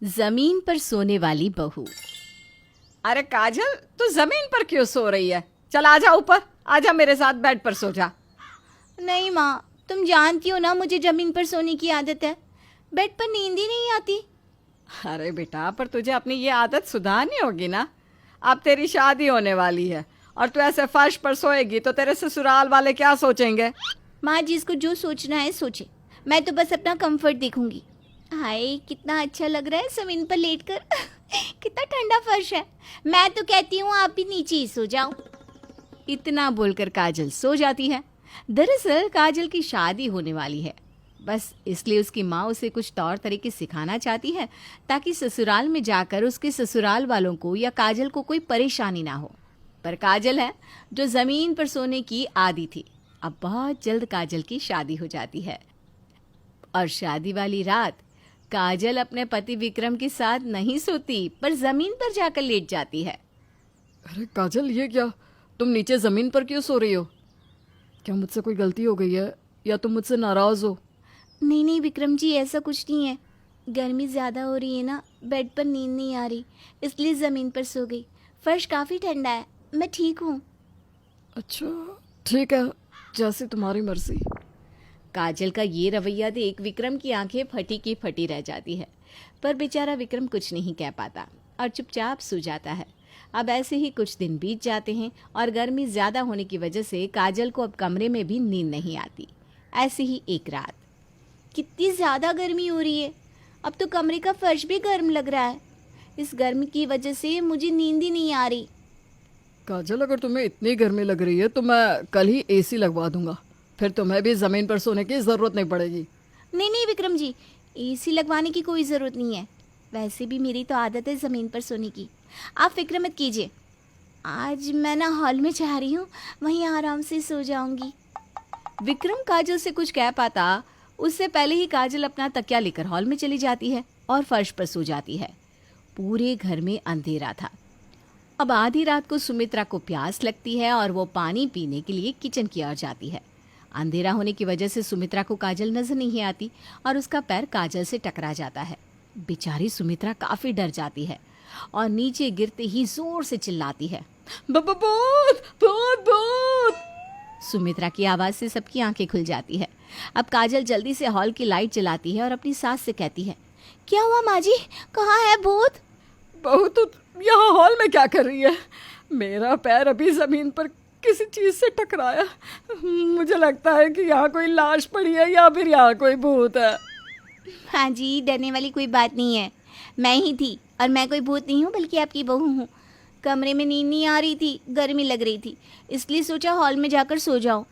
जमीन पर सोने वाली बहू। अरे काजल, तू जमीन पर क्यों सो रही है? चल आजा ऊपर, आजा मेरे साथ बेड पर सो जा। नहीं माँ, तुम जानती हो ना मुझे जमीन पर सोने की आदत है। बेड पर नींद ही नहीं आती। अरे बेटा, पर तुझे अपनी ये आदत सुधारनी होगी ना। अब तेरी शादी होने वाली है और तू ऐसे फर्श पर सोएगी तो तेरे ससुराल वाले क्या सोचेंगे? माँ, जिसको जो सोचना है सोचे, मैं तो बस अपना कंफर्ट देखूंगी। हाय, कितना अच्छा लग रहा है जमीन पर लेटकर। कितना ठंडा फर्श है। मैं तो कहती हूँ आप भी नीचे ही सो जाओ। इतना बोलकर काजल सो जाती है। दरअसल काजल की शादी होने वाली है। बस इसलिए उसकी माँ उसे कुछ तौर तरीके सिखाना चाहती है ताकि ससुराल में जाकर उसके ससुराल वालों को या काजल को कोई परेशानी ना हो। पर काजल है जो जमीन पर सोने की आदी थी। अब बहुत जल्द काजल की शादी हो जाती है और शादी वाली रात काजल अपने पति विक्रम के साथ नहीं सोती पर जमीन पर जाकर लेट जाती है। अरे काजल, ये क्या? तुम नीचे जमीन पर क्यों सो रही हो? क्या मुझसे कोई गलती हो गई है या तुम मुझसे नाराज हो? नहीं नहीं विक्रम जी, ऐसा कुछ नहीं है। गर्मी ज़्यादा हो रही है ना, बेड पर नींद नहीं आ रही, इसलिए ज़मीन पर सो गई। फर्श काफ़ी ठंडा है, मैं ठीक हूँ। अच्छा, ठीक है, जैसे तुम्हारी मर्जी। काजल का ये रवैया देख विक्रम की आंखें फटी की फटी रह जाती है। पर बेचारा विक्रम कुछ नहीं कह पाता और चुपचाप सो जाता है। अब ऐसे ही कुछ दिन बीत जाते हैं और गर्मी ज़्यादा होने की वजह से काजल को अब कमरे में भी नींद नहीं आती। ऐसे ही एक रात, कितनी ज़्यादा गर्मी हो रही है, अब तो कमरे का फर्श भी गर्म लग रहा है। इस गर्मी की वजह से मुझे नींद ही नहीं आ रही। काजल, अगर तुम्हें इतनी गर्मी लग रही है तो मैं कल ही एसी लगवा दूंगा, फिर तुम्हें भी ज़मीन पर सोने की ज़रूरत नहीं पड़ेगी। नहीं नहीं विक्रम जी, एसी लगवाने की कोई ज़रूरत नहीं है। वैसे भी मेरी तो आदत है ज़मीन पर सोने की। आप फिक्र मत कीजिए। आज मैं ना हॉल में जा रही हूँ, वहीं आराम से सो जाऊंगी। विक्रम काजल से कुछ कह पाता उससे पहले ही काजल अपना तकिया लेकर हॉल में चली जाती है और फर्श पर सो जाती है। पूरे घर में अंधेरा था। अब आधी रात को सुमित्रा को प्यास लगती है और वो पानी पीने के लिए किचन की ओर जाती है। अंधेरा होने की वजह से सुमित्रा को काजल नजर नहीं आती और उसका पैर काजल से टकरा जाता है। बेचारी सुमित्रा काफी डर जाती है और नीचे गिरते ही जोर से चिल्लाती है, भूत भूत भूत। सुमित्रा की आवाज से सबकी आंखें खुल जाती है। अब काजल जल्दी से हॉल की लाइट जलाती है और अपनी सास से कहती है, क्या हुआ माँ जी, कहाँ है भूत? बहू, तू यहाँ हॉल में क्या कर रही है? मेरा पैर अभी ज़मीन पर किसी चीज़ से टकराया। मुझे लगता है कि यहाँ कोई लाश पड़ी है या फिर यहाँ कोई भूत है। हाँ जी, डरने वाली कोई बात नहीं है, मैं ही थी और मैं कोई भूत नहीं हूँ बल्कि आपकी बहू हूँ। कमरे में नींद नहीं आ रही थी, गर्मी लग रही थी, इसलिए सोचा हॉल में जाकर सो जाओ।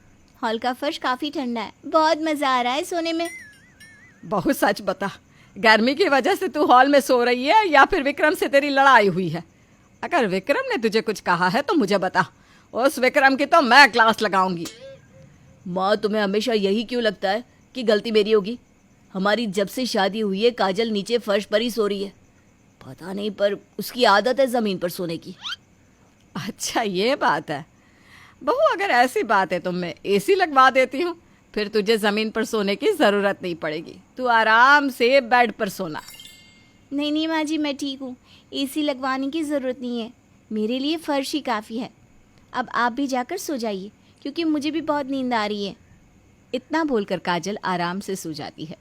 हॉल का फर्श काफ़ी ठंडा है, बहुत मज़ा आ रहा है सोने में। बहू सच बता, गर्मी की वजह से तू हॉल में सो रही है या फिर विक्रम से तेरी लड़ाई हुई है? अगर विक्रम ने तुझे कुछ कहा है तो मुझे बता, उस विक्रम की तो मैं क्लास लगाऊंगी। माँ, तुम्हें हमेशा यही क्यों लगता है कि गलती मेरी होगी? हमारी जब से शादी हुई है काजल नीचे फर्श पर ही सो रही है। पता नहीं, पर उसकी आदत है ज़मीन पर सोने की। अच्छा, ये बात है। बहू, अगर ऐसी बात है तो मैं एसी लगवा देती हूँ, फिर तुझे ज़मीन पर सोने की ज़रूरत नहीं पड़ेगी। तू आराम से बेड पर सोना। नहीं नहीं माँ जी, मैं ठीक हूँ, एसी लगवाने की ज़रूरत नहीं है, मेरे लिए फ़र्श ही काफ़ी है। अब आप भी जाकर सो जाइए क्योंकि मुझे भी बहुत नींद आ रही है। इतना बोलकर काजल आराम से सो जाती है।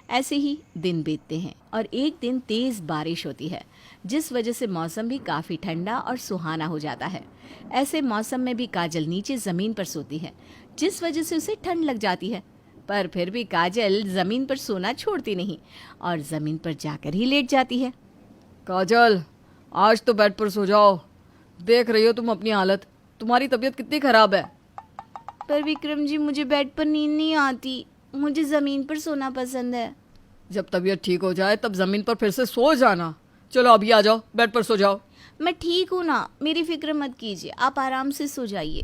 ऐसे ही दिन बीतते हैं और एक दिन तेज़ बारिश होती है जिस वजह से मौसम भी काफ़ी ठंडा और सुहाना हो जाता है। ऐसे मौसम में भी काजल नीचे ज़मीन पर सोती है जिस वजह से उसे ठंड लग जाती है। पर फिर भी काजल ज़मीन पर सोना छोड़ती नहीं और ज़मीन पर जाकर ही लेट जाती है। काजल, आज तो बेड पर सो जाओ। देख रही हो तुम अपनी हालत, तुम्हारी तबीयत कितनी ख़राब है। पर विक्रम जी, मुझे बेड पर नींद नहीं आती, मुझे ज़मीन पर सोना पसंद है। जब तबीयत ठीक हो जाए तब ज़मीन पर फिर से सो जाना। चलो अभी आ जाओ, बेड पर सो जाओ। मैं ठीक हूँ ना, मेरी फिक्र मत कीजिए, आप आराम से सो जाइए।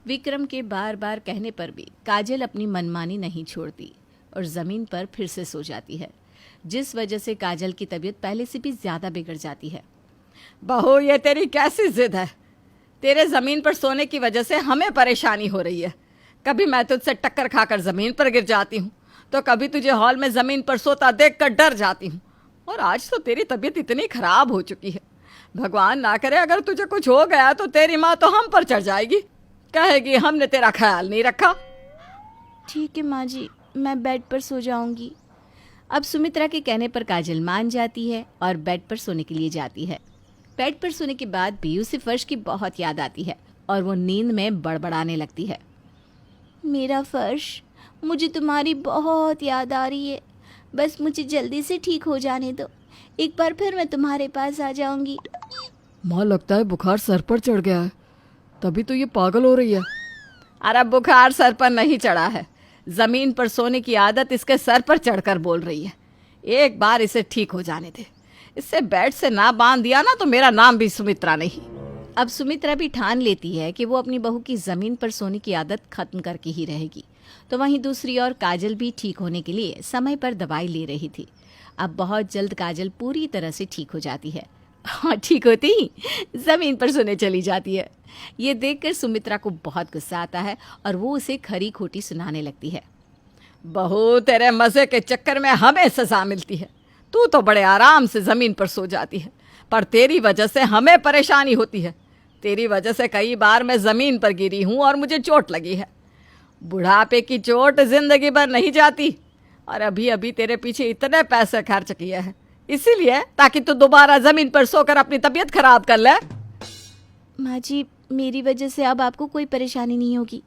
विक्रम के बार बार कहने पर भी काजल अपनी मनमानी नहीं छोड़ती और ज़मीन पर फिर से सो जाती है जिस वजह से काजल की तबीयत पहले से भी ज़्यादा बिगड़ जाती है। बहू, ये तेरी कैसी जिद है? तेरे ज़मीन पर सोने की वजह से हमें परेशानी हो रही है। कभी मैं तुझसे टक्कर खाकर ज़मीन पर गिर जाती हूँ तो कभी तुझे हॉल में ज़मीन पर सोता देखकर डर जाती हूँ। और आज तो तेरी तबीयत इतनी खराब हो चुकी है, भगवान ना करे अगर तुझे कुछ हो गया तो तेरी माँ तो हम पर चढ़ जाएगी, कहेगी हमने तेरा ख्याल नहीं रखा। ठीक है माँ जी, मैं बेड पर सो जाऊंगी। अब सुमित्रा के कहने पर काजल मान जाती है और बेड पर सोने के लिए जाती है। बेड पर सोने के बाद भी उसे फर्श की बहुत याद आती है और वो नींद में बड़बड़ाने लगती है। मेरा फर्श, मुझे तुम्हारी बहुत याद आ रही है, बस मुझे जल्दी से ठीक हो जाने दो, एक बार फिर मैं तुम्हारे पास आ जाऊंगी। माँ लगता है बुखार सर पर चढ़ गया है, तभी तो ये पागल हो रही है। अरे बुखार सर पर नहीं चढ़ा है, जमीन पर सोने की आदत इसके सर पर चढ़कर बोल रही है। एक बार इसे ठीक हो जाने दे, इससे बेड से ना बांध दिया ना तो मेरा नाम भी सुमित्रा नहीं। अब सुमित्रा भी ठान लेती है कि वो अपनी बहू की जमीन पर सोने की आदत खत्म करके ही रहेगी। तो वहीं दूसरी ओर काजल भी ठीक होने के लिए समय पर दवाई ले रही थी। अब बहुत जल्द काजल पूरी तरह से ठीक हो जाती है और ठीक होते ही जमीन पर सोने चली जाती है। ये देखकर सुमित्रा को बहुत गुस्सा आता है और वो उसे खरी खोटी सुनाने लगती है। बहू तेरे मजे के चक्कर में हमें सजा मिलती है, तू तो बड़े आराम से जमीन पर सो जाती है, पर तेरी वजह से हमें परेशानी होती है। तेरी वजह से कई बार मैं जमीन पर गिरी हूँ और मुझे चोट लगी है। बुढ़ापे की चोट जिंदगी भर नहीं जाती, और अभी अभी तेरे पीछे इतने पैसे खर्च किए हैं इसीलिए ताकि तू दोबारा जमीन पर सोकर अपनी तबीयत खराब कर ले। माँ जी, मेरी वजह से अब आपको कोई परेशानी नहीं होगी,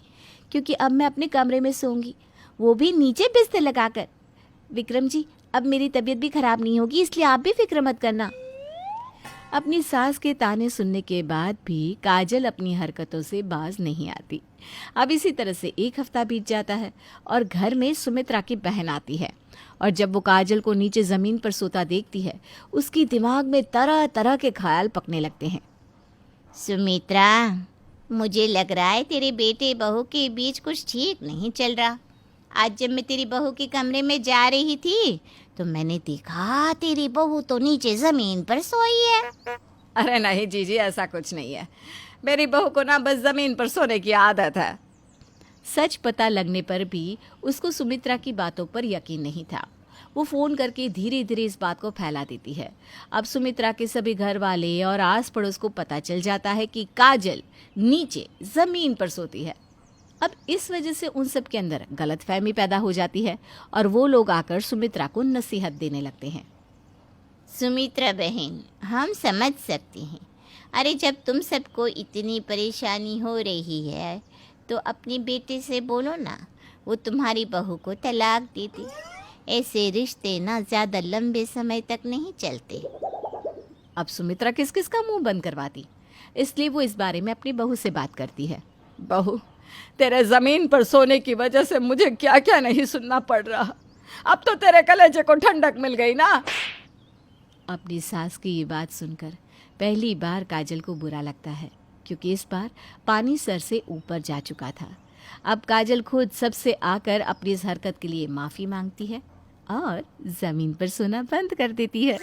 क्योंकि अब मैं अपने कमरे में सोऊंगी, वो भी नीचे बिस्तर लगाकर। विक्रम जी, अब मेरी तबीयत भी खराब नहीं होगी, इसलिए आप भी फिक्र मत करना। अपनी सास के ताने सुनने के बाद भी काजल अपनी हरकतों से बाज नहीं आती। अब इसी तरह से एक हफ्ता बीत जाता है और घर में सुमित्रा की बहन आती है, और जब वो काजल को नीचे ज़मीन पर सोता देखती है, उसकी दिमाग में तरह तरह के ख्याल पकने लगते हैं। सुमित्रा, मुझे लग रहा है तेरे बेटे बहू के बीच कुछ ठीक नहीं चल रहा। आज जब मैं तेरी बहू के कमरे में जा रही थी तो मैंने देखा तेरी बहू तो नीचे जमीन पर सोई है। अरे नहीं जीजी, ऐसा कुछ नहीं है, मेरी बहू को ना बस जमीन पर सोने की आदत है। सच पता लगने पर भी उसको सुमित्रा की बातों पर यकीन नहीं था। वो फ़ोन करके धीरे धीरे इस बात को फैला देती है। अब सुमित्रा के सभी घर वाले और आस पड़ोस को पता चल जाता है कि काजल नीचे ज़मीन पर सोती है। अब इस वजह से उन सब के अंदर गलतफहमी पैदा हो जाती है और वो लोग आकर सुमित्रा को नसीहत देने लगते हैं। सुमित्रा बहन, हम समझ सकते हैं। अरे जब तुम सबको इतनी परेशानी हो रही है तो अपने बेटे से बोलो ना, वो तुम्हारी बहू को तलाक दे दे। ऐसे रिश्ते ना ज़्यादा लंबे समय तक नहीं चलते। अब सुमित्रा किस किस का मुंह बंद करवाती, इसलिए वो इस बारे में अपनी बहू से बात करती है। बहू, तेरे जमीन पर सोने की वजह से मुझे क्या क्या नहीं सुनना पड़ रहा। अब तो तेरे कलेजे को ठंडक मिल गई ना। अपनी सास की ये बात सुनकर पहली बार काजल को बुरा लगता है, क्योंकि इस बार पानी सर से ऊपर जा चुका था। अब काजल खुद सबसे आकर अपनी इस हरकत के लिए माफ़ी मांगती है और ज़मीन पर सोना बंद कर देती है।